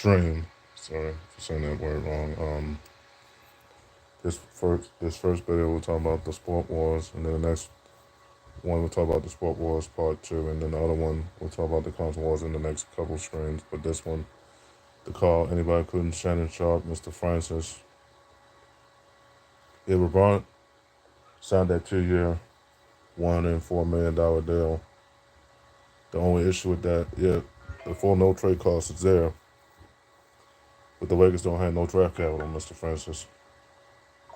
stream. Sorry for saying that word wrong. This first video we'll talk about the sport wars, and then the next one we'll talk about the sport wars part two, and then the other one we'll talk about the console wars in the next couple streams. But this one, the call anybody including Shannon Sharp, Mr. Francis, LeBron signed that 2-year, $104 million deal. The only issue with that, yeah, the full no trade cost is there, but the Lakers don't have no draft capital, Mr. Francis.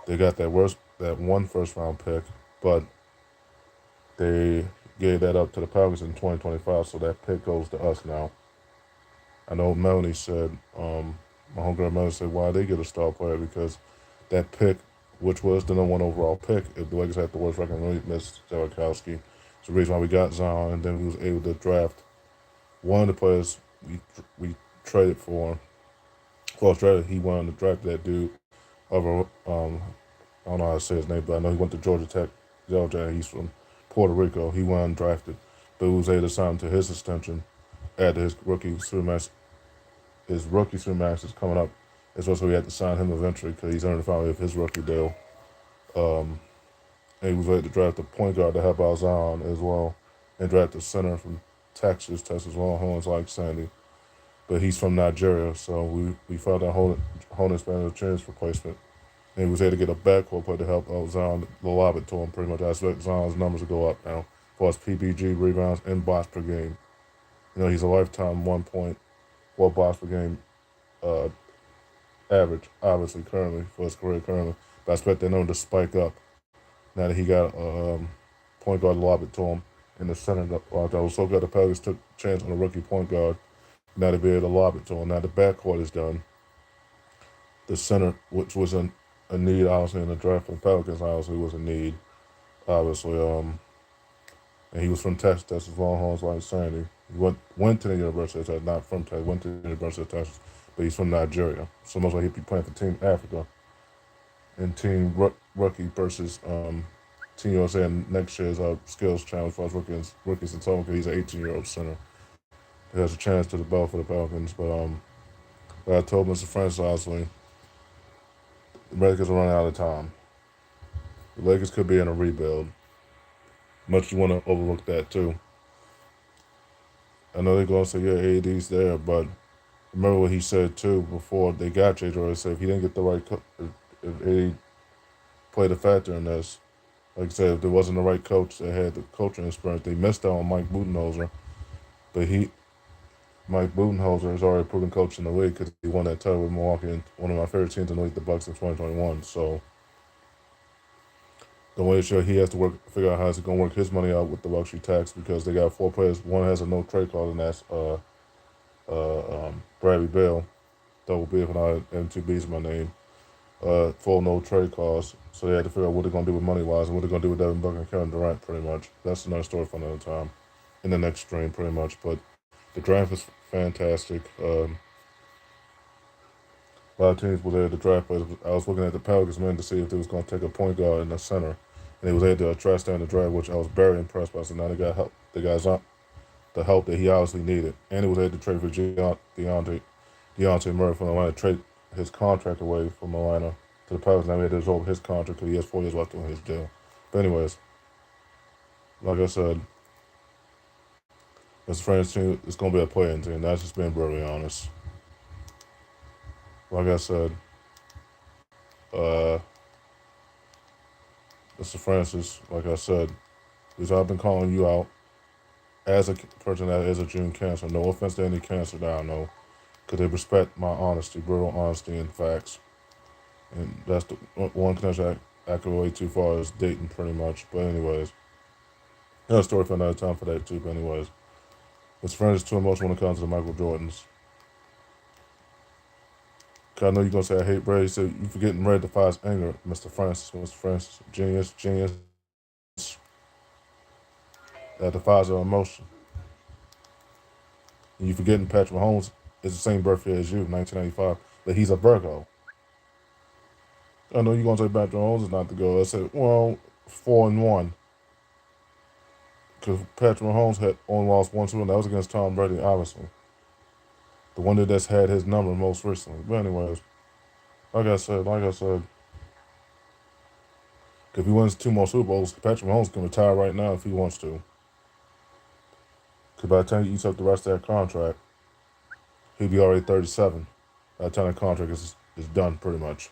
They got that one first round pick, but they gave that up to the Pelicans in 2025, so that pick goes to us now. I know Melanie said, my homegirl Melanie said, why they get a star player? Because that pick, which was the number one overall pick, if the Lakers had the worst record, really missed Jaworkowski. It's the reason why we got Zion, and then we was able to draft one of the players we traded for. Well, traded, he wanted to draft that dude over, I don't know how to say his name, but I know he went to Georgia Tech, Georgia. He's from Puerto Rico. He went undrafted, but he was able to sign to his extension after his rookie supermax. His rookie supermax is coming up. It's also we had to sign him eventually because he's earned the final of his rookie deal. And he was able to draft a point guard to help out Zion as well, and draft a center from Texas Longhorns like Sandy. But he's from Nigeria, so we found out holding Spanish chance replacement. And he was able to get a backcourt player to help out Zion, lob it to him pretty much. I expect Zion's numbers to go up now as far as PPG, rebounds, and blocks per game. You know, he's a lifetime 1.4 blocks per game average, obviously, currently, for his career currently. But I expect that number to spike up now that he got a point guard to lob it to him in the center. That was so good the Pelicans took a chance on a rookie point guard. Now to be able to lob it to him. Now the backcourt is done. The center, which was a need, obviously, in the draft for the Pelicans, obviously was a need, obviously. And he was from Texas Longhorns like Sandy. He went to the University of Texas, not from Texas, went to the University of Texas, but he's from Nigeria. So most likely he'd be playing for Team Africa and Team Rookie versus Team USA next year's skills challenge for us rookies in total, because he's an 18-year-old center. He has a chance to the belt for the Pelicans, but I told Mr. Francis, honestly, the Lakers are running out of time. The Lakers could be in a rebuild. Much you want to overlook that too. I know they're going to say, yeah, AD's there, but remember what he said too before they got J.J. He said if he didn't get the right if AD played a factor in this, like I said, if there wasn't the right coach that had the coaching experience, they missed out on Mike Budenholzer, but Mike Budenholzer is already a proven coach in the league because he won that title with Milwaukee and one of my favorite teams in the league, the Bucks, in 2021. So the way sure he has to figure out how he's going to work his money out with the luxury tax, because they got 4 players. One has a no trade clause, and that's Bradley Beal, double B if not M2B's my name. Full no trade clause. So they had to figure out what they're going to do with money wise and what they're going to do with Devin Booker and Kevin Durant. Pretty much, that's another story for another time in the next stream. Pretty much, but the draft is fantastic. A lot of teams were there to draft players. I was looking at the Pelicans, man, to see if they was going to take a point guard in the center, and they was able to address that in the draft, which I was very impressed by. So now they got help. They got the help that he obviously needed, and he was able to trade for Deontay Murray from Atlanta, trade his contract away from Atlanta to the Pelicans. Now he had to resolve his contract because he has 4 years left on his deal. But anyways, like I said, Mr. Francis team, it's going to be a playing team. That's just being brutally honest. Like I said, Mr. Francis, like I said, because I've been calling you out as a person that is a June Cancer. No offense to any cancer that I know, because they respect my honesty, brutal honesty, and facts. And that's the one connection I can relate too far as dating, pretty much. But anyways, another story for another time for that too. But anyways, Mr. Francis is too emotional when it comes to the Michael Jordans. I know you're going to say I hate Brady. So you forgetting Red defies anger, Mr. Francis, genius. That defies our emotion. And you forgetting Patrick Mahomes is the same birthday as you, 1995, but he's a Virgo. I know you're going to say Patrick Mahomes is not the goal. I said, well, 4-1. Because Patrick Mahomes had only lost 1-2, and that was against Tom Brady, obviously. The one that's had his number most recently. But anyways, like I said, if he wins 2 more Super Bowls, Patrick Mahomes can retire right now if he wants to. Because by the time he eats up the rest of that contract, he'll be already 37. By the time the contract is done, pretty much.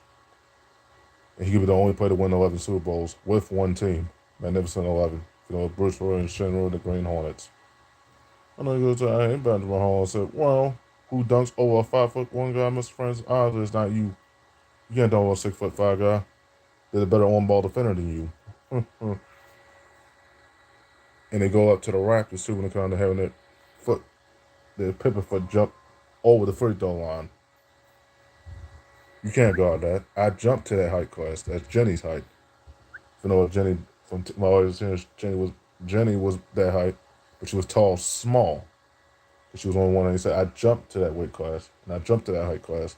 And he could be the only player to win 11 Super Bowls with one team. Magnificent 11. You know, Bruce Roy and Shinru, the Green Hornets. I know you go to I ain't Patrick Mahomes said, well, who dunks over a 5'1" guy, Mr. Francis? Obviously, it's not you. You can't dunk over a 6'5" guy. They're a better on-ball defender than you. And they go up to the Raptors too when they come to having their pivot foot jump over the free throw line. You can't guard that. I jumped to that height class. That's Jenny's height. You know what Jenny from my audience, Jenny was that height, but she was tall, small. She was only 197. I jumped to that weight class, and I jumped to that height class.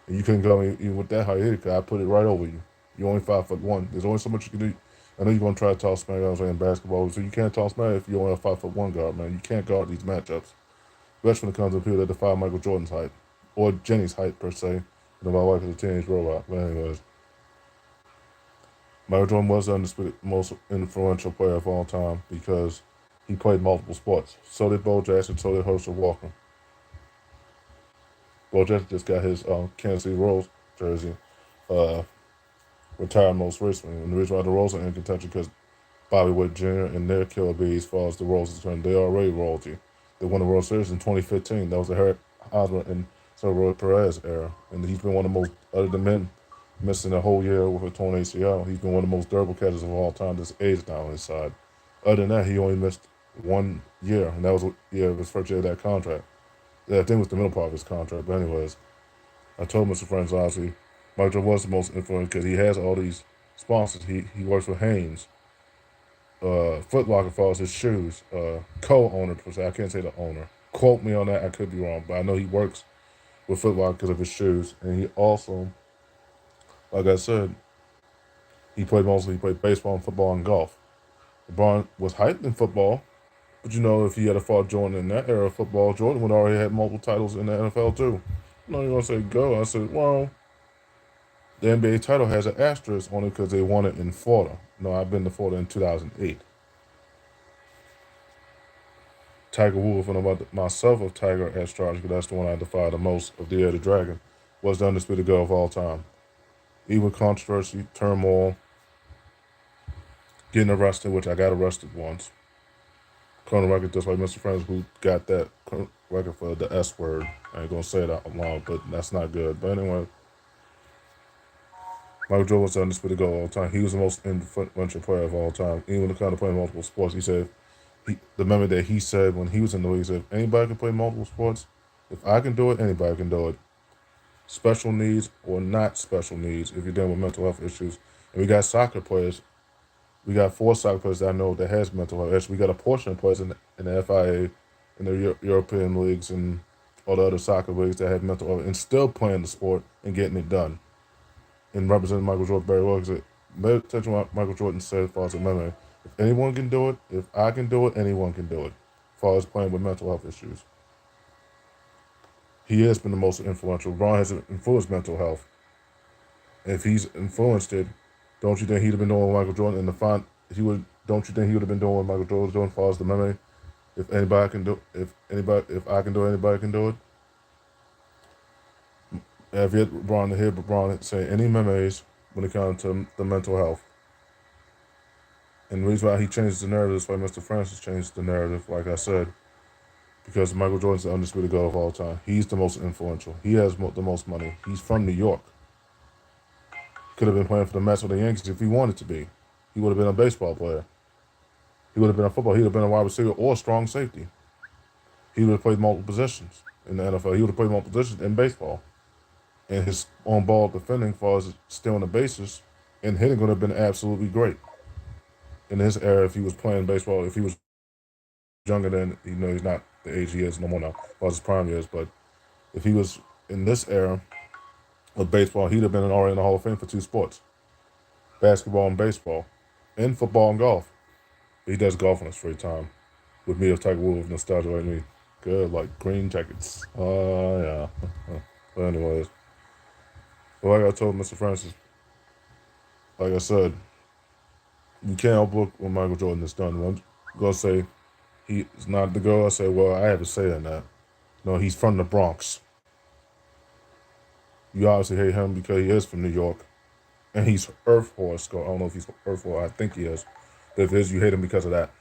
And you couldn't go even with that height either, because I put it right over you. You're only 5'1". There's only so much you can do. I know you're gonna try to toss man guys in basketball, so you can't toss man if you're only a 5'1" guard, man. You can't guard these matchups. Especially when it comes to people that defy Michael Jordan's height. Or Jenny's height per se. You know, my wife is a teenage robot. But anyways. Michael Jordan was the undisputed most influential player of all time because he played multiple sports. So did Bo Jackson, so did Herschel Walker. Bo Jackson just got his Kansas City Royals jersey retired most recently. And the reason why the Royals are in contention because Bobby Witt Jr. and their killer bee as far as the Royals is concerned, they are already royalty. They won the World Series in 2015. That was the Harry Hosmer and Roy Perez era. And he's been one of the most, other than men, missing a whole year with a torn ACL, he's been one of the most durable catchers of all time. This age now on his side. Other than that, he only missed 1 year, and that was his first year of that contract. Yeah, I think it was the middle part of his contract. But anyways, I told Mr. Franks honestly, Michael Jordan was the most influential because he has all these sponsors. He works with Hanes. Foot Locker follows his shoes. Co-owner, I can't say the owner. Quote me on that, I could be wrong, but I know he works with Foot Locker because of his shoes. And he also, like I said, he played baseball and football and golf. LeBron was hyped in football, but you know, if he had fought Jordan in that era of football, Jordan would already had multiple titles in the NFL too. I'm not even gonna say go. I said, well, the NBA title has an asterisk on it because they won it in Florida. No, I've been to Florida in 2008. Tiger Woods, and about myself of Tiger as charged, because that's the one I defy the most of the Year of the Dragon, was the undisputed GOAT of all time. Even controversy, turmoil, getting arrested, which I got arrested once. Current record just like Mr. Francis, who got that record for the S word. I ain't gonna say it out loud, but that's not good. But anyway, Michael Jordan was the undisputed GOAT of all time. He was the most influential player of all time. Even when it comes to playing multiple sports, he said, the memory that he said when he was in the league, he said, if anybody can play multiple sports, if I can do it, anybody can do it. Special needs or not special needs, if you're dealing with mental health issues. And we got soccer players. We got 4 soccer players that I know that has mental health issues. We got a portion of players in the FIA, in the European leagues, and all the other soccer leagues that have mental health and still playing the sport and getting it done. And representing Michael Jordan very well, because attention what Michael Jordan said as far as a memory. If anyone can do it, if I can do it, anyone can do it. As far as playing with mental health issues. He has been the most influential. LeBron has influenced mental health. And if he's influenced it, don't you think he'd have been doing what Michael Jordan in the font? Don't you think he would have been doing what Michael Jordan was doing as far as the memory? If I can do it, anybody can do it. Have you LeBron here, LeBron say any memories when it comes to the mental health? And the reason why he changed the narrative is why Mr. Francis changed the narrative, like I said, because Michael Jordan's the undisputed GOAT of all time. He's the most influential. He has the most money. He's from New York. Could have been playing for the Mets or the Yankees if he wanted to be. He would have been a baseball player. He would have been a football. He would have been a wide receiver or a strong safety. He would have played multiple positions in the NFL. He would have played multiple positions in baseball. And his on-ball defending, as far as stealing the bases and hitting, would have been absolutely great. In his era, if he was playing baseball, if he was younger than, he's not the age he is no more now, as far as his prime years, but if he was in this era of baseball, he'd have been already in the Hall of Fame for 2 sports, basketball and baseball, and football and golf. He does golf in his free time, with me of Tiger Woods, nostalgia like me. Good, like green jackets. Yeah. But anyways, like I told Mr. Francis, like I said, you can't overlook what Michael Jordan has done. I'm gonna say he's not the GOAT. I say, well, I have a say in that. No, he's from the Bronx. You obviously hate him because he is from New York, and he's Earth horoscope. I don't know if he's Earth horoscope. I think he is. But if it is, you hate him because of that,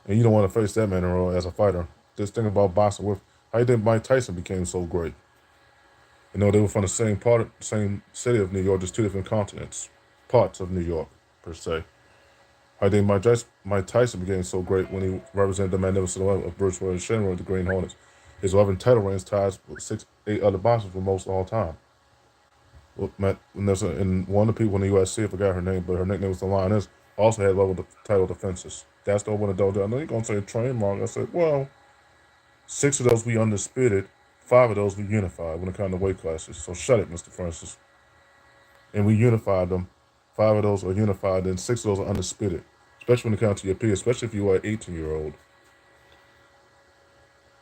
and you don't want to face that man in a row as a fighter. Just think about boxing with how you think Mike Tyson became so great. You know, they were from the same city of New York, just two different continents, parts of New York, per se. I think Mike Tyson became so great when he represented the Magnificent 11 of Bruce Willis Shenron with the Green Hornets. His 11 title reigns ties with 8 other boxers for most of all time. Well, and one of the people in the USC, I forgot her name, but her nickname was the Lioness, also had level title defenses. That's the one of those. I know you're going to say trademark. I said, well, 6 of those we undisputed, 5 of those we unified when it comes to weight classes. So shut it, Mr. Francis. And we unified them. 5 of those are unified, and 6 of those are undisputed. Especially when it comes to your peers, especially if you are an 18-year-old.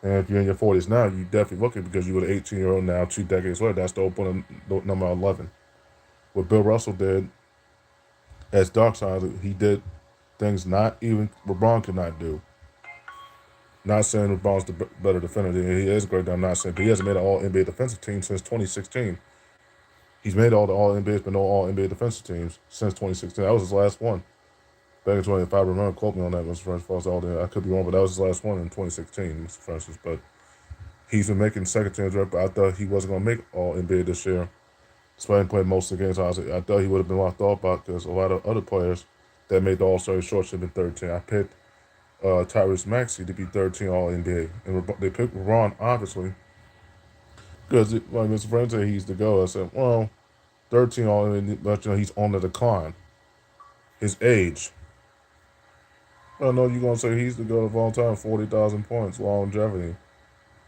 And if you're in your 40s now, you definitely look it because you were an 18-year-old now, 2 decades later. That's the open number 11. What Bill Russell did as Darkseid, he did things not even LeBron could not do. Not saying LeBron's the better defender than he is great. I'm not saying, but he hasn't made an All-NBA defensive team since 2016. He's made all the All-NBAs, but no All-NBA defensive teams since 2016. That was his last one. Back in 20, if I remember, quote me on that, Mr. Francis. I could be wrong, but that was his last one in 2016, Mr. Francis. But he's been making second team draft, but I thought he wasn't going to make All-NBA this year. Despite him playing most of the games, I thought he would have been locked off by because a lot of other players that made the All-Star short should have been 13. I picked Tyrese Maxey to be 13 All-NBA. And they picked LeBron, obviously, because, like Mr. Francis said, he's the GOAT. I said, well, 13 All-NBA, but he's on the decline. His age. I know you're going to say he's the GOAT of all time, 40,000 points, longevity.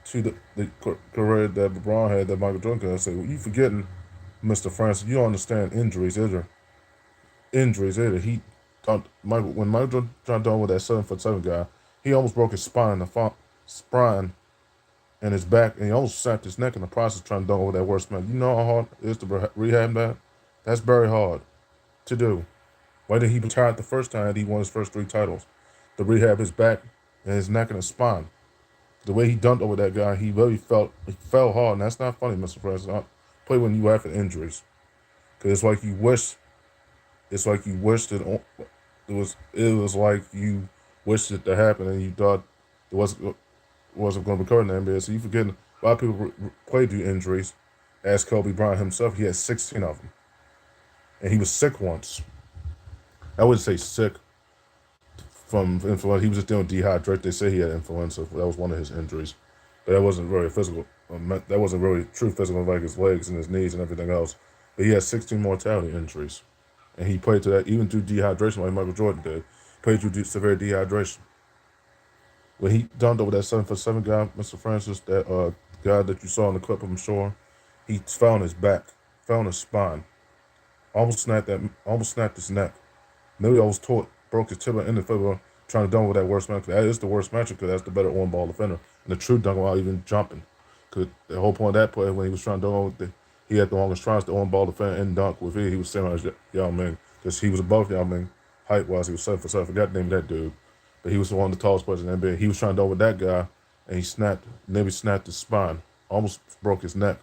To the career that LeBron had that Michael Jordan could. I say, well, you forgetting, Mr. Francis, you don't understand injuries either. Injuries either. When Michael Jordan tried to with that 7'7" guy, he almost broke his spine and his back, and he almost snapped his neck in the process trying to dunk over that worst man. You know how hard it is to rehab that? That's very hard to do. Why did he retire the first time he won his first 3 titles? To rehab his back and his neck and his spine. The way he dunked over that guy, he fell hard, and that's not funny, Mr. President. Play when you have injuries, because it's like you wished it was like you wished it to happen, and you thought it wasn't going to occur in the NBA. So you forgetting a lot of people play due injuries. As Kobe Bryant himself, he had 16 of them, and he was sick once. I wouldn't say sick from influenza. He was just dealing with dehydration. They say he had influenza. That was one of his injuries. But that wasn't really physical. That wasn't really true physical, like his legs and his knees and everything else. But he had 16 mortality injuries. And he played to that, even through dehydration, like Michael Jordan did. Played through severe dehydration. When he dunked over that 7'7" guy, Mr. Francis, that guy that you saw in the clip, I'm sure, he fell on his back, fell on his spine, almost snapped his neck. Nearly almost broke his tibia in the fibula trying to dunk over that worst matchup. That is the worst matchup because that's the better on-ball defender. And the true dunk without even jumping. Because the whole point of that play, when he was trying to dunk over, he had the longest tries to on-ball defender and dunk with it. He was same as Yao Ming. Because he was above Yao Ming height-wise. He was 7'7". I forgot the name of that dude. But he was one of the tallest players in the NBA. He was trying to dunk with that guy, and he nearly snapped his spine. Almost broke his neck.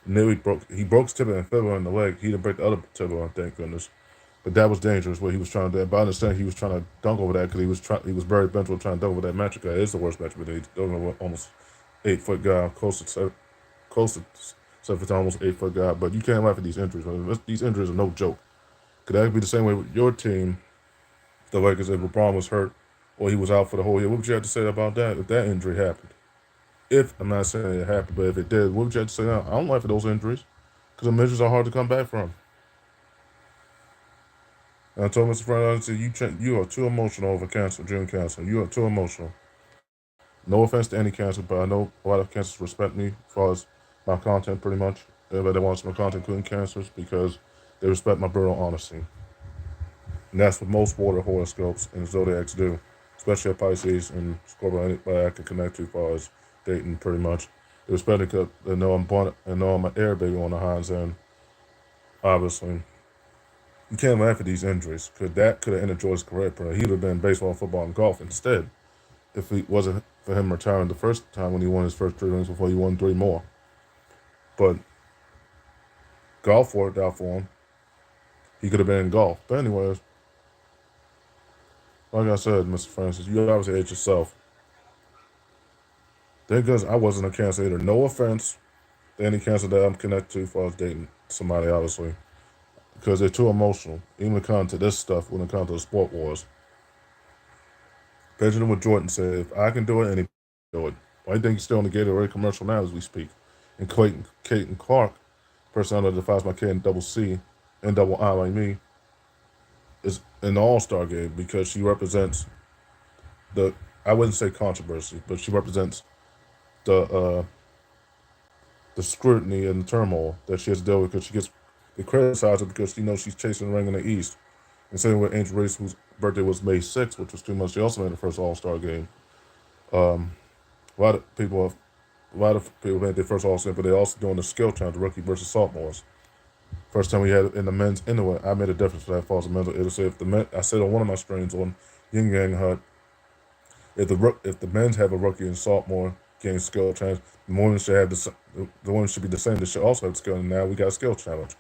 He broke his tibia and fibula in the leg. He didn't break the other tibia, thank goodness. But that was dangerous what he was trying to do. But I understand he was trying to dunk over that because he was very bent with trying to dunk over that matchup. It is the worst matchup, but he's almost 8-foot guy, close to 7 foot, almost 8-foot guy. But you can't laugh at these injuries. These injuries are no joke. Could that be the same way with your team? The Lakers, if LeBron was hurt or he was out for the whole year, what would you have to say about that if that injury happened? I'm not saying it happened, but if it did, what would you have to say now? I don't laugh at those injuries because the injuries are hard to come back from. And I told Mr. Francis, you are too emotional over June cancer. You are too emotional. No offense to any cancer, but I know a lot of cancers respect me as far as my content, pretty much. Everybody that wants my content, including cancers, because they respect my brutal honesty. And that's what most water horoscopes and zodiacs do. especially at Pisces and Scorpio. Anybody I can connect to as far as dating, pretty much. It was especially because they know I'm born and know I'm an air baby on the Heinz end. Obviously, you can't laugh at these injuries because that could have ended George's career. But he would have been baseball, football, and golf instead if it wasn't for him retiring the first time when he won his first 3 rings before he won 3 more. But golf worked out for him. He could have been in golf. But anyways, like I said, Mr. Francis, you obviously hate yourself. Because I wasn't a cancer either. No offense to any cancer that I'm connected to as far as dating somebody, obviously. Because they're too emotional. Even when it comes to this stuff, when it comes to the sport wars. Benjamin with Jordan said, if I can do it, anybody can do it. Why do you think he's still on the Gatorade commercial now as we speak? And Clayton Clark, person that defies my K and double C and double I like me, is in the All-Star game because she represents the, I wouldn't say controversy, but she represents the scrutiny and the turmoil that she has to deal with because she gets criticized because she knows she's chasing the ring in the East. And same with Angel Reese, whose birthday was May 6th, which was 2 months. She also made the first All-Star game. A lot of people made their first All-Star, but they're also doing the skill challenge, the rookie versus sophomores. First time we had it in the men's anyway. I made a difference for that falls and mental. It'll say if the men, I said on one of my streams on Yin Yang Hut, if the men's have a rookie and sophomore game skill challenge, the women should have the women should be the same. They should also have skill. And now we got a skill challenge,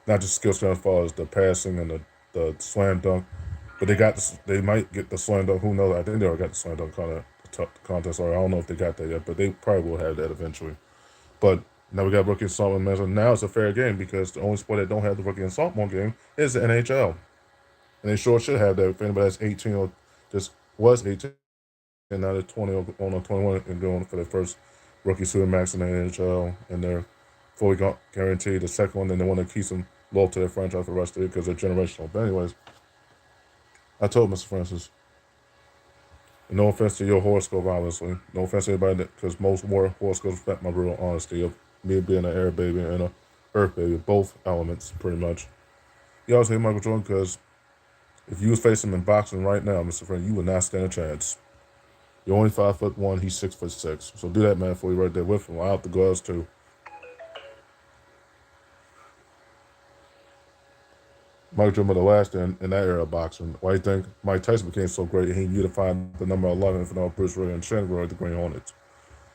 not just skill challenge as far as the passing and the slam dunk, but they might get the slam dunk. Who knows? I think they already got the slam dunk contest. Or I don't know if they got that yet, but they probably will have that eventually. But now we got rookie and sophomore men's, and now it's a fair game because the only sport that don't have the rookie and sophomore game is the NHL, and they sure should have that. If anybody that's 18 or just was 18 and now they're 20 or on 21 and going for their first rookie supermax in the NHL, and they're fully guaranteed the second one, then they want to keep them loyal to their franchise for the rest of it because they're generational. But anyways, I told Mr. Francis, no offense to your horoscope, obviously. No offense to anybody, because most war horoscopes respect my real honesty of me being an air baby and a earth baby, both elements, pretty much. You always hate Michael Jordan because if you was facing him in boxing right now, Mr. Francis, you would not stand a chance. You're only 5'1", he's 6'6". So do that, man, for you right there with him. Out the gloves, too. Mike Jordan, the last in that era of boxing. Why do you think Mike Tyson became so great and he unified the number 11 for all Bruce Lee and Shannon the Green Hornets?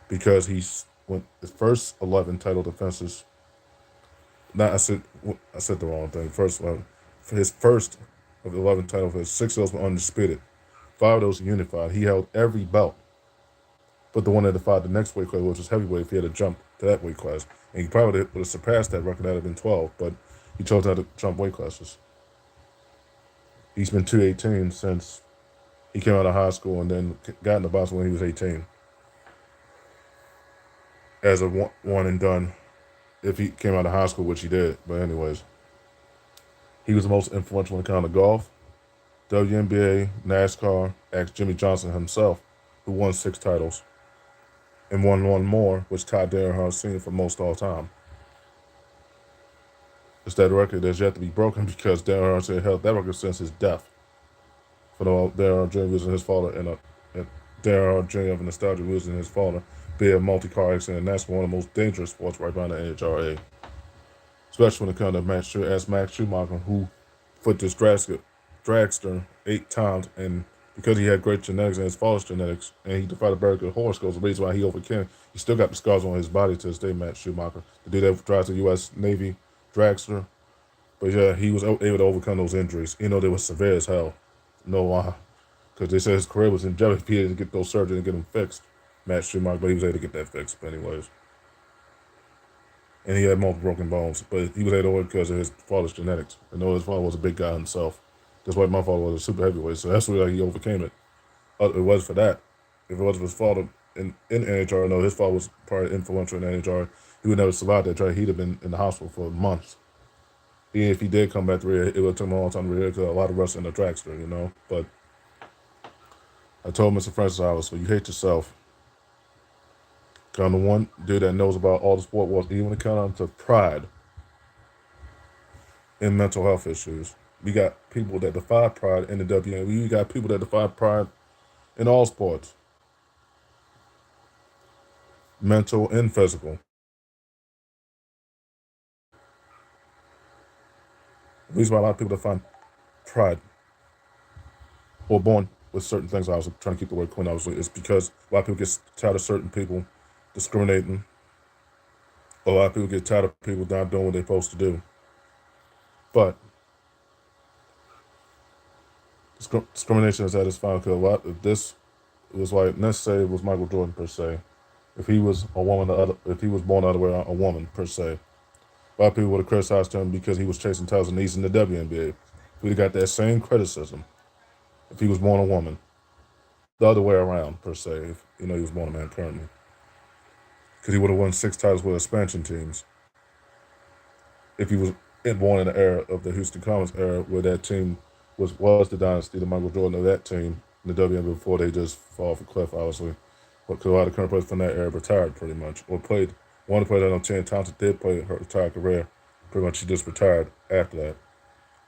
Because he's went his first 11 title defenses. I said the wrong thing. First 11. For his first of the 11 titles, his 6 of those were undisputed. 5 of those were unified. He held every belt. But the one that defied the next weight class, which was heavyweight, if he had to jump to that weight class. And he probably would have surpassed that record, that would have been 12, but he chose not to jump weight classes. He's been 218 since he came out of high school and then got in the boxing when he was 18. As a one and done, if he came out of high school, which he did. But anyways, he was the most influential when it came to golf, WNBA, NASCAR, asked Jimmy Johnson himself, who won 6 titles, and won one more, which tied Darren Hart Sr. for most all time. It's that record that's yet to be broken because Darren Hart Sr. held that record since his death. For the Darren Hart Jr. losing his father and Darren Hart Jr. of nostalgia losing his father, be a multi-car accident, and that's one of the most dangerous sports right behind the NHRA. Especially when it comes to Max Schumacher, who flipped his dragster 8 times, and because he had great genetics and his father's genetics, and he defied a very good horoscope, the reason why he overcame, he still got the scars on his body to this day, Max Schumacher. The dude that drives the U.S. Navy dragster. But yeah, he was able to overcome those injuries. You know, they were severe as hell. No why. Because they said his career was in jeopardy if he didn't get those surgeries and get them fixed. Max Schumacher, but he was able to get that fixed. But anyways. And he had multiple broken bones. But he was able to do it because of his father's genetics. I know his father was a big guy himself. That's why my father was a super heavyweight. So that's why he overcame it. It was for that. If it wasn't for his father in NHR, no, his father was probably influential in NHR. He would never survive that track. He'd have been in the hospital for months. Even if he did come back to rear, it would take him a long time to rear because a lot of wrestling in the dragster, you know. But I told Mr. Francis obviously, you hate yourself. I'm the one dude that knows about all the sport wars, even when it comes down to pride and mental health issues. We got people that defy pride in the WNBA. We got people that defy pride in all sports, mental and physical. The reason why a lot of people define pride or born with certain things, I was trying to keep the word clean, obviously, is because a lot of people get tired of certain people discriminating. A lot of people get tired of people not doing what they're supposed to do. But discrimination is at its final, because a lot of this was like, let's say it was Michael Jordan per se. If he was a woman, if he was born out of a woman per se, a lot of people would have criticized him because he was chasing titles and he's in the WNBA. We'd have got that same criticism if he was born a woman. The other way around per se, if he was born a man currently, because he would have won 6 titles with expansion teams. If he was born in the era of the Houston Comets era, where that team was the dynasty, the Michael Jordan of that team in the WNBA before they just fall off a cliff, obviously. Because a lot of current players from that era retired pretty much, or played. One of the players I know, Chan Thompson, did play her entire career. Pretty much, she just retired after that.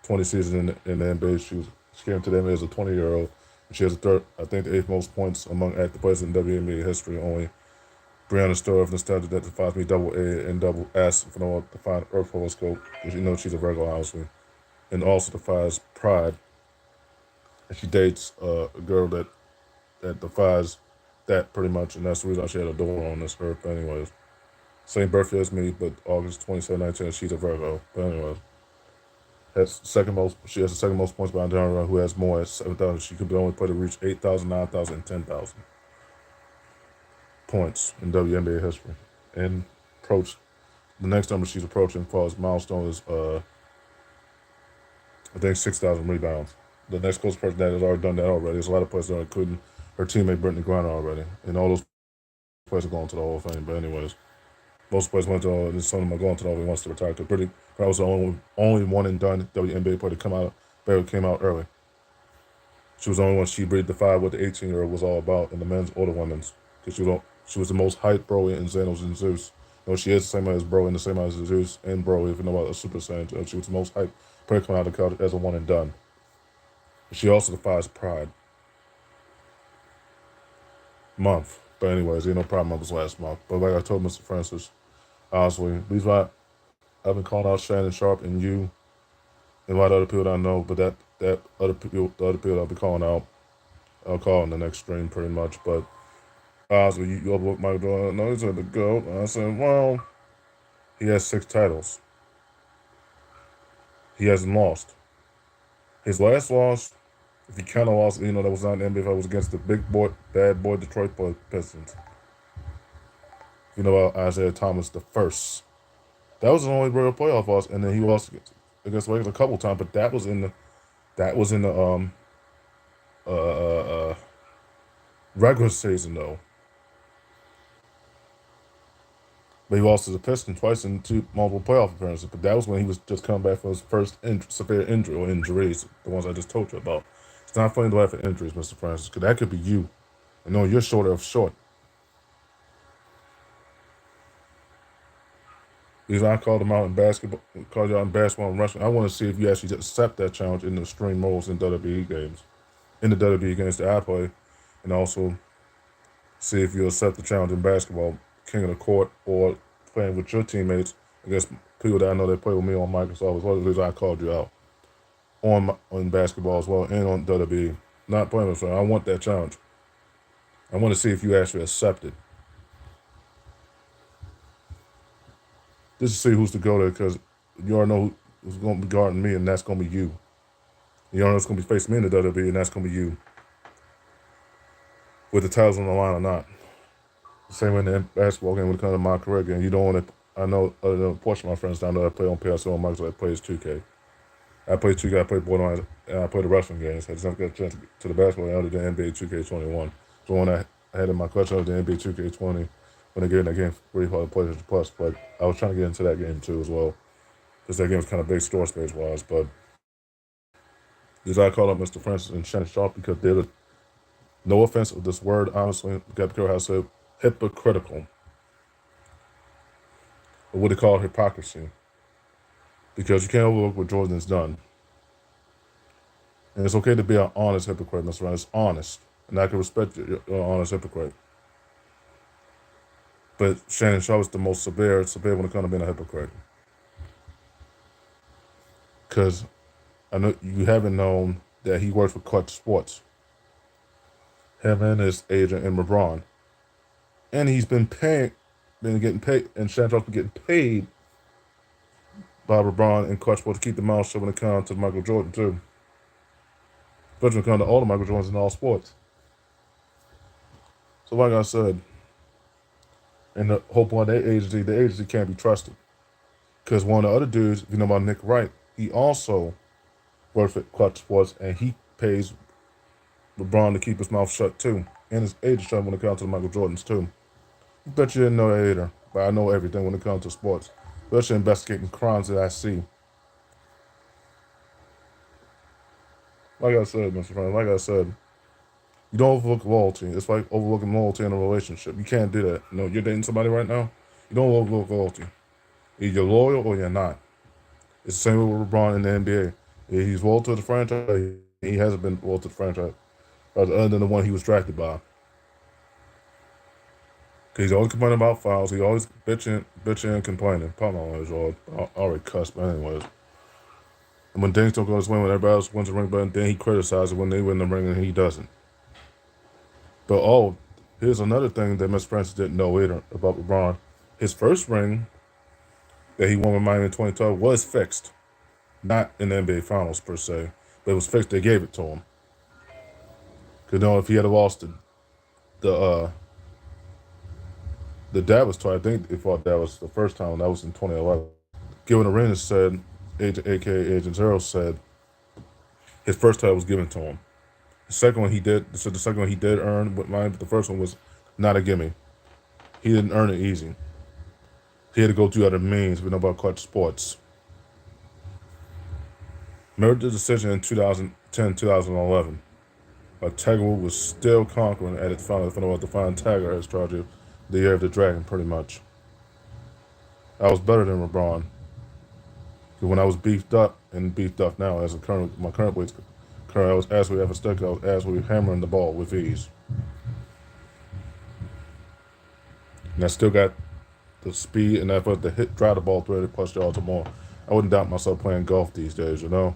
20 seasons in the NBA. She came to the NBA as a 20-year-old. She has I think, the 8th most points among active players in WNBA history. Only Brianna Storer of Nostalgia that defines me double A and double S for no defined Earth horoscope. Because she's a Virgo, obviously. And also defies pride. And she dates a girl that defies that pretty much, and that's the reason she had a door on this earth. But anyways, same birthday as me, but August 27, 19, she's a Virgo. But anyways, she has the second most points behind John who has more at 7,000. She could only play to reach 8,000, 9,000, and 10,000 points in WNBA history. And the next number she's approaching for his milestone is I think 6,000 rebounds. The next closest person that has already done that already. There's a lot of players that are including her teammate Brittany Griner already, and all those players are going to the Hall of Fame. But anyways, most players went to and some of them are going to the Hall of Fame. Wants to retire. Because Brittany Griner was the only one and done WNBA player to came out early. She was the only one. She redefined what the 18-year-old was all about in the men's or the women's. Because she was the most hyped Broly and Xanos and Zeus. She is the same as Broly and the same as Zeus and Broly, if you know about a Super Saiyan. She was the most hyped player coming out of college as a one and done. She also defies Pride Month. But anyways, no Pride Month was last month. But like I told Mr. Francis, honestly, these why I've been calling out Shannon Sharp and you and a lot of other people that I know, but the other people I'll be calling out, I'll call in the next stream pretty much. But honestly, you overlook Michael Jordan. No, he's at the GOAT. And I said, well, he has 6 titles. He hasn't lost. His last loss, if he kind of lost, that was not in the NBA, it was against the bad boy Detroit Pistons. You know about Isaiah Thomas the first. That was the only real playoff loss, and then he lost against Lakers a couple times, but that was in the regular season though. But he lost to the Pistons twice in 2 multiple playoff appearances. But that was when he was just coming back from his first severe injury or injuries, the ones I just told you about. It's not funny to laugh at injuries, Mr. Francis, because that could be you. I know you're short of short. Because I called him out in basketball, called you out in basketball and wrestling. I want to see if you actually accept that challenge in the stream roles in WWE games. In the WWE games that I play. And also see if you accept the challenge in basketball, king of the court, or playing with your teammates against people that I know that play with me on Microsoft as well. The reason I called you out on basketball as well and on WWE. Not playing with them. I want that challenge. I want to see if you actually accept it. Just to see who's to go there, because you already know who's going to be guarding me, and that's going to be you. You already know who's going to be facing me in the WWE, and that's going to be you. With the titles on the line or not. The same way in the basketball game when it comes to my career game. You don't want to, I know, other than a portion of my friends down there that play on PS on Microsoft that plays 2K. I play 2K, I play Borderlands, and I play the wrestling games. I just haven't got a chance to the basketball game other than NBA 2K21. So when I had in my collection of the NBA 2K20, when I get in that game, really hard to play plus, but I was trying to get into that game too as well. Because that game was kind of big store space wise, but because I called up Mr. Francis and Shannon Sharp because they're no offense of this word, honestly, got to care how I say hypocritical. Or what they call hypocrisy. Because you can't overlook what Jordan's done. And it's okay to be an honest hypocrite, Mr. Francis. Honest. and I can respect your honest hypocrite. But Shannon Sharp is the most severe when it comes to being a hypocrite. Because I know you haven't known that he works for Clutch Sports. Him and his agent and LeBron. And he's been getting paid, and Shannon Sharp's been getting paid by LeBron and Clutch Sports to keep the mouth shut when it comes to Michael Jordan, too. Especially when it comes to all the Michael Jordans in all sports. So like I said, and the whole point of the agency can't be trusted. Because one of the other dudes, if you know about Nick Wright, he also works for Clutch Sports, and he pays LeBron to keep his mouth shut too. And his agent shut when it comes to the Michael Jordans too. I bet you didn't know that either, but I know everything when it comes to sports. Especially investigating crimes that I see. Like I said, Mr. Frank, you don't overlook loyalty. It's like overlooking loyalty in a relationship. You can't do that. You know, you're dating somebody right now, you don't overlook loyalty. Either you're loyal or you're not. It's the same way with LeBron in the NBA. He's loyal to the franchise. He hasn't been loyal to the franchise other than the one he was drafted by. Cause he's always complaining about fouls. He always bitching and complaining. Probably I already cussed, but anyways. And when things don't go his way, when everybody else wins the ring, but then he criticizes when they win the ring and he doesn't. But here's another thing that Miss Francis didn't know either about LeBron. His first ring that he won with Miami in 2012 was fixed. Not in the NBA Finals per se, but it was fixed. They gave it to him. Because if he had lost the Dallas tour, I think they fought Dallas the first time. That was in 2011. Gilbert Arenas said, aka Agent Zero said, his first title was given to him. The second one he did earn with mine, but the first one was not a gimme. He didn't earn it easy. He had to go through other means. We know about Clutch Sports. Remember the decision in 2010, 2011. Tiger Woods was still conquering at its final to find Tiger as charge of the year of the dragon, pretty much. I was better than LeBron. Because when I was beefed up now as my current weight, I was absolutely ever stuck. I was absolutely hammering the ball with ease. And I still got the speed and effort to drive the ball 30 plus yards or more. I wouldn't doubt myself playing golf these days, you know?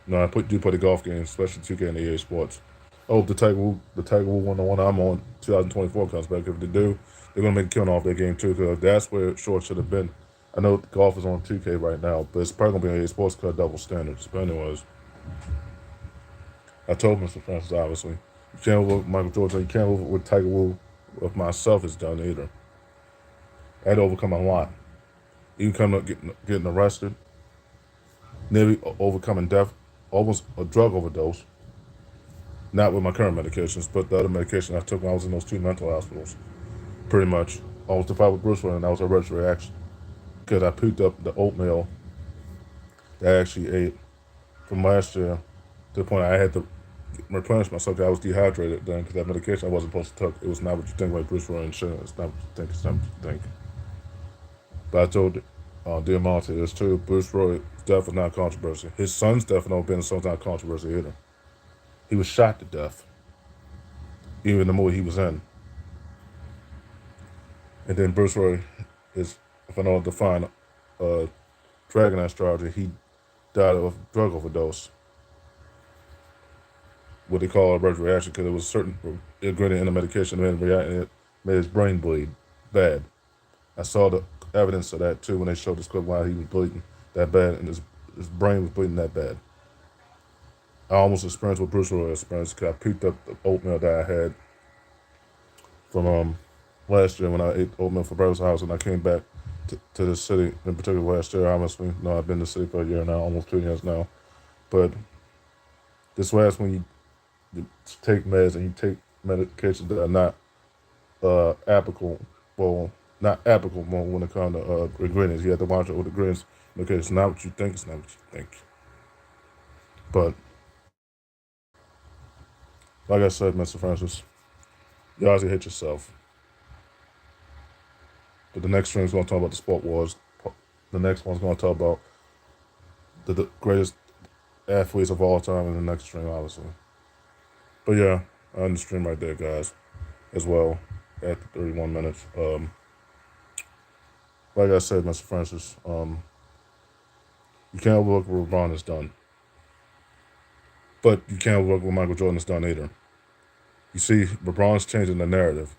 No, I do play the golf games, especially 2K and EA Sports. I hope the Tiger Woods one, the one I'm on, 2024 comes back. If they do, they're going to make a killing off their game too, because that's where short should have been. I know golf is on 2K right now, but it's probably going to be on EA Sports because double standards. But anyways, I told Mr. Francis, obviously, you can't overlook Michael Jordan, you can't overlook what Tiger Woods of myself has done either. I had to overcome a lot. Even coming up getting arrested, nearly overcoming death, almost a drug overdose. Not with my current medications, but the other medication I took when I was in those 2 mental hospitals. Pretty much. Almost to fight with Bruce Wayne, and that was a allergic reaction. Because I picked up the oatmeal that I actually ate from last year to the point I had to replenish myself. I was dehydrated then because that medication I wasn't supposed to take. It was not what you think like Bruce Wayne shit. It's not what you think. It's not what you think. But I told Diamante this too. Bruce Roy's death was not controversy. His son's death and been so not controversy either. He was shot to death. Even in the movie he was in. And then Bruce Roy is, if I know how to define Dragon astrology, he died of drug overdose. What they call a allergic reaction, because there was a certain ingredient in the medication that made his brain bleed bad. I saw the evidence of that too when they showed this clip while he was bleeding that bad and his brain was bleeding that bad. I almost experienced what Bruce Roy experienced because I picked up the oatmeal that I had from last year when I ate oatmeal for breakfast house and I came back to the city, in particular last year, honestly. No, I've been in the city for a year now, almost 2 years now. But this last when you take meds and you take medications that are not applicable, not applicable when it comes to ingredients. You have to watch it with the ingredients because it's not what you think, it's not what you think. But like I said, Mr. Francis, you obviously hit yourself. But the next stream is going to talk about the sport wars. The next one's going to talk about the greatest athletes of all time in the next stream, obviously. But yeah, I end the stream right there, guys, as well, at the 31 minutes. Like I said, Mr. Francis, you can't overlook what LeBron has done. But you can't overlook what Michael Jordan has done either. You see, LeBron's changing the narrative.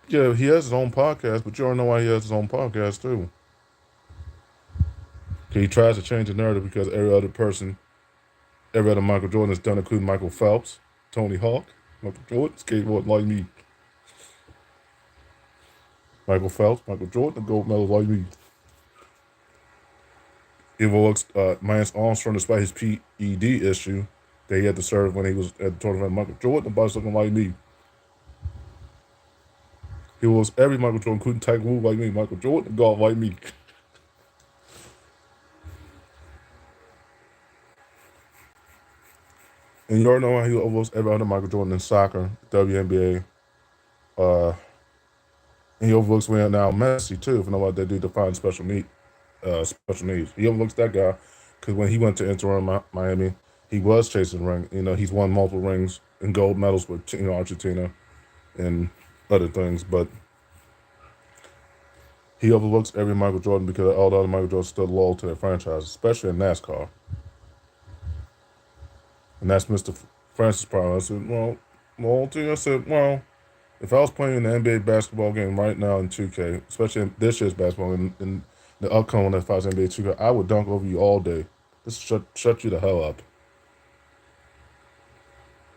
Yeah, he has his own podcast, but you don't know why he has his own podcast, too. He tries to change the narrative because every other Michael Jordan has done it, including Michael Phelps, Tony Hawk, Michael Jordan, skateboard like me. Michael Phelps, Michael Jordan, the gold medal like me. It overlooks Lance Armstrong, despite his PED issue that he had to serve when he was at the tournament. Michael Jordan, the body's looking like me. He was every Michael Jordan, including Tiger Woods like me. Michael Jordan, the golf like me. And you already know how he overlooks every other Michael Jordan in soccer, WNBA. And he overlooks now Messi too. If you know what they do to find special needs. He overlooks that guy because when he went to Inter Miami, he was chasing ring. He's won multiple rings and gold medals with Argentina and other things, but he overlooks every Michael Jordan because all the other Michael Jordans stood loyal to their franchise, especially in NASCAR. And that's Mr. Francis' problem. I said, loyalty. I said, if I was playing an NBA basketball game right now in 2K, especially in this year's basketball, in the upcoming if I was NBA 2K, I would dunk over you all day. Just shut you the hell up.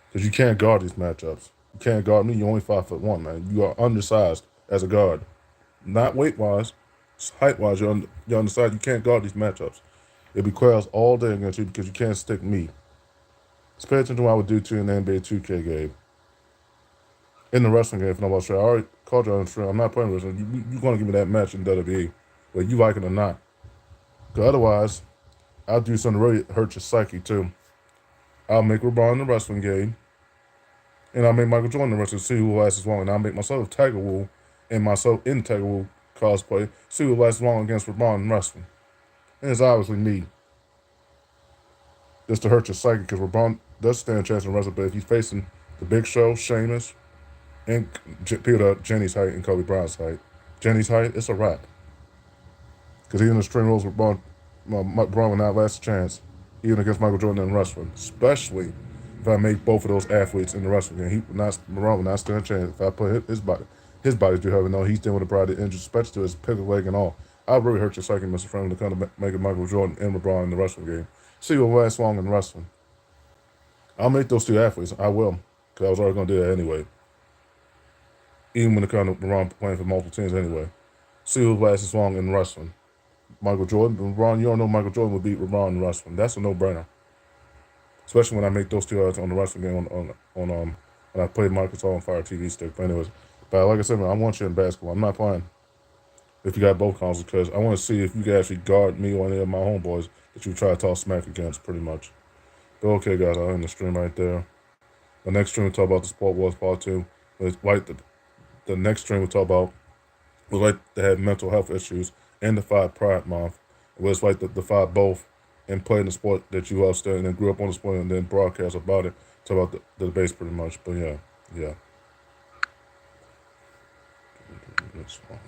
Because you can't guard these matchups. You can't guard me. You're only 5'1", man. You are undersized as a guard. Not weight-wise, height-wise, you're undersized. You can't guard these matchups. It requires all day against you because you can't stick me. Just pay attention to what I would do to you in the NBA 2K game. In the wrestling game, if nobody's sure, I already called you on the stream. I'm not playing wrestling. You're going to give me that match in WWE, whether you like it or not. Because otherwise, I'll do something to really hurt your psyche, too. I'll make LeBron in the wrestling game, and I'll make Michael Jordan in the wrestling, see who lasts as long. And I'll make myself Tiger Woods and myself in Tiger Woods cosplay, see who lasts long against LeBron in wrestling. And it's obviously me. Just to hurt your psyche, because LeBron does stand a chance in wrestling, but if he's facing the Big Show, Sheamus, and people at Jenny's height and Kobe Bryant's height. Jenny's height, it's a wrap. Because even the string rules with Braun will not last a chance, even against Michael Jordan in wrestling. Especially if I make both of those athletes in the wrestling game. Braun will not stand a chance if I put his body through heaven. No, he's dealing with a body injury, especially to his pivot leg and all. I'll really hurt your psyche, Mr. Franklin, to come to make Michael Jordan and LeBron in the wrestling game. See who lasts long in wrestling. I'll make those two athletes. I will, because I was already going to do that anyway. Even when it comes to LeBron playing for multiple teams anyway. See who lasts as long in wrestling. Michael Jordan, LeBron, you don't know Michael Jordan would beat LeBron in wrestling. That's a no-brainer. Especially when I make those two odds on the wrestling game on when I played Microsoft on Fire TV stick. But anyways, like I said, man, I want you in basketball. I'm not playing if you got both consoles because I want to see if you can actually guard me or any of my homeboys that you try to talk smack against, pretty much. But okay, guys, I'll end the stream right there. The next stream we'll talk about the Sport Wars Part 2. It's like the next stream we'll talk about was like to have mental health issues and the fight Pride Month. It was like the fight both and playing the sport that you love studying and grew up on the sport and then broadcast about it. Talk about the debates pretty much. But yeah. That's fine.